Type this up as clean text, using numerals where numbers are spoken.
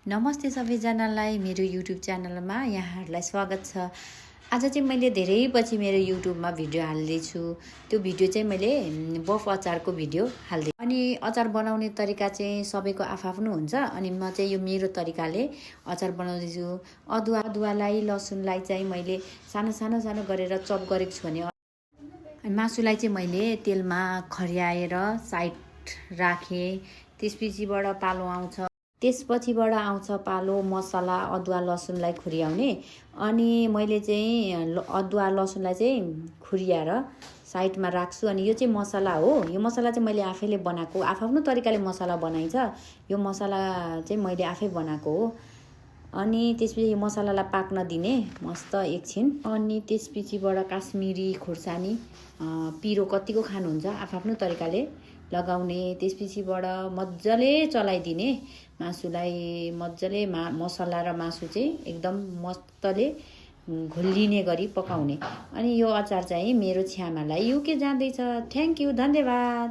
नमस्ते सबैजनालाई मेरो युट्युब च्यानलमा यहाँहरूलाई स्वागत छ। आज चाहिँ मैले धेरै पछि मेरो युट्युबमा भिडियो हाल्दैछु। त्यो भिडियो चाहिँ मैले बफ अचारको भिडियो हाल्दै। अनि अचार बनाउने तरिका चाहिँ सबैको आफआफ्नो हुन्छ। अनि म चाहिँ यो मेरो तरिकाले अचार बनाउँदैछु। अदुवालाई लसुनलाई चाहिँ मैले सानो गरेर चप गरेको छु भने मासुलाई चाहिँ मैले तेलमा खर्याएर साइड राखेँ। त्यसपछिबाट पालो मसला अदुवा लसुनलाई खुर्याउने। अनि मैले चाहिँ अदुवा लसुनलाई चाहिँ खुर्याएर साइडमा राख्छु। अनि यो चाहिँ मसला हो। यो मसला चाहिँ मैले आफैले बनाएको, आफ्नो तरिकाले मसला बनाइन्छ। यो मसला चाहिँ मैले आफै बनाएको हो। अनि त्यसपछि यो मसलालाई पाक्न दिने मस्त एकछिन। अनि त्यसपछिबाट काश्मिरी खुर्सानी पिरो कतिको खानुहुन्छ आफ्नो तरिकाले लगाउने। त्यसपछिबाट मजाले चलाइदिने मासुलाई। मजाले मसला र मासु चाहिँ एकदम मस्तले घोलिने गरी पकाउने। अनि यो अचार चाहिँ मेरो छ्यामालाई युके जाँदैछ। थ्याङ्क यू, धन्यवाद।